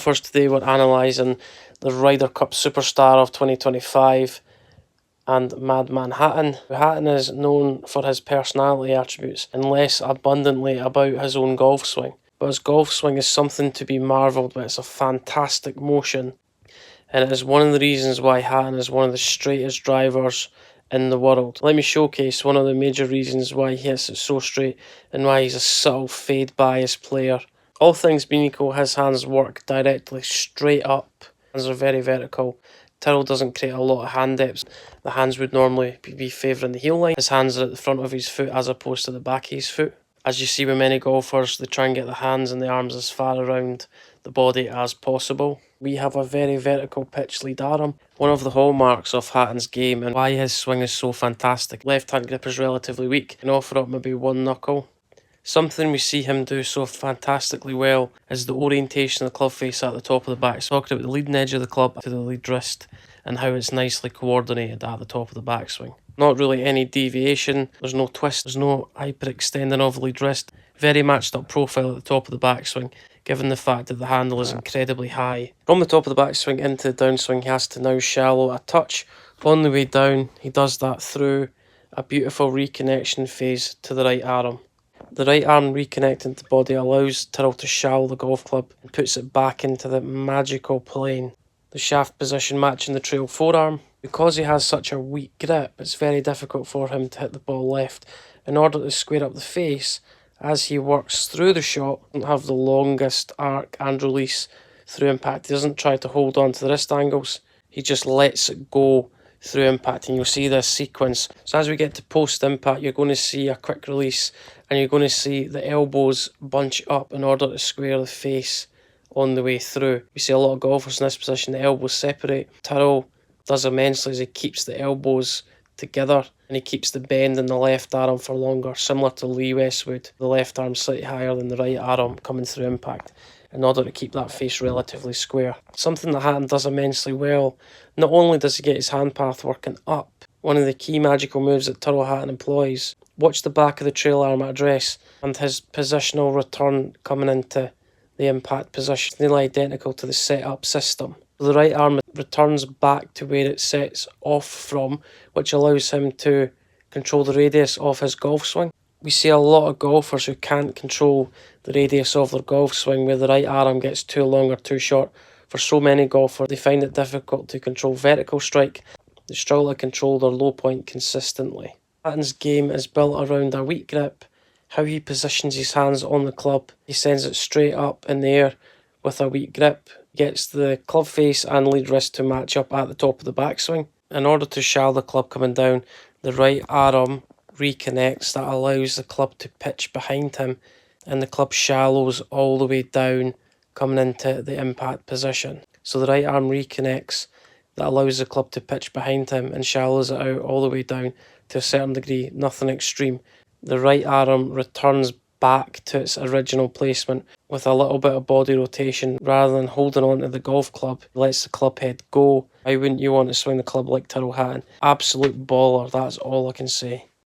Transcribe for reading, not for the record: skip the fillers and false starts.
First, today we're analysing the Ryder Cup Superstar of 2025 and Madman Hatton. Hatton is known for his personality attributes and less abundantly about his own golf swing. But his golf swing is something to be marvelled with. It's a fantastic motion, and it is one of the reasons why Hatton is one of the straightest drivers in the world. Let me showcase one of the major reasons why he hits it so straight and why he's a subtle fade bias player. All things being equal, his hands work directly straight up. Hands are very vertical. Tyrrell doesn't create a lot of hand depth. The hands would normally be favouring the heel line. His hands are at the front of his foot as opposed to the back of his foot. As you see with many golfers, they try and get the hands and the arms as far around the body as possible. We have a very vertical pitch lead arm. One of the hallmarks of Hatton's game and why his swing is so fantastic. Left hand grip is relatively weak and offer up maybe one knuckle. Something we see him do so fantastically well is the orientation of the club face at the top of the back. So talking about the leading edge of the club to the lead wrist and how it's nicely coordinated at the top of the backswing. Not really any deviation, there's no twist, there's no hyperextending of the lead wrist. Very matched up profile at the top of the backswing, given the fact that the handle is incredibly high. From the top of the backswing into the downswing, he has to now shallow a touch. On the way down, he does that through a beautiful reconnection phase to the right arm. The right arm reconnecting to the body allows Tyrrell to shallow the golf club and puts it back into the magical plane. The shaft position matching the trail forearm. Because he has such a weak grip, it's very difficult for him to hit the ball left. In order to square up the face, as he works through the shot, he doesn't have the longest arc and release through impact. He doesn't try to hold on to the wrist angles. He just lets it go through impact, and you'll see this sequence. So as we get to post impact, you're going to see a quick release and you're going to see the elbows bunch up in order to square the face on the way through. We see a lot of golfers in this position, the elbows separate. Tyrrell does immensely as he keeps the elbows together and he keeps the bend in the left arm for longer, similar to Lee Westwood. The left arm slightly higher than the right arm coming through impact in order to keep that face relatively square. Something that Hatton does immensely well. Not only does he get his hand path working up, one of the key magical moves that Tyrrell Hatton employs, watch the back of the trail arm at address and his positional return coming into the impact position, nearly identical to the setup system. The right arm returns back to where it sets off from, which allows him to control the radius of his golf swing. We see a lot of golfers who can't control the radius of their golf swing, where the right arm gets too long or too short. For so many golfers, they find it difficult to control vertical strike. They struggle to control their low point consistently. Hatton's game is built around a weak grip, how he positions his hands on the club. He sends it straight up in the air with a weak grip, gets the club face and lead wrist to match up at the top of the backswing. In order to shallow the club coming down, the right arm reconnects. That allows the club to pitch behind him and the club shallows all the way down coming into the impact position. So the right arm reconnects. That allows the club to pitch behind him and shallows it out all the way down to a certain degree, nothing extreme. The right arm returns back to its original placement with a little bit of body rotation. Rather than holding on to the golf club, lets the club head go. Why wouldn't you want to swing the club like Tyrrell Hatton? Absolute baller, that's all I can say.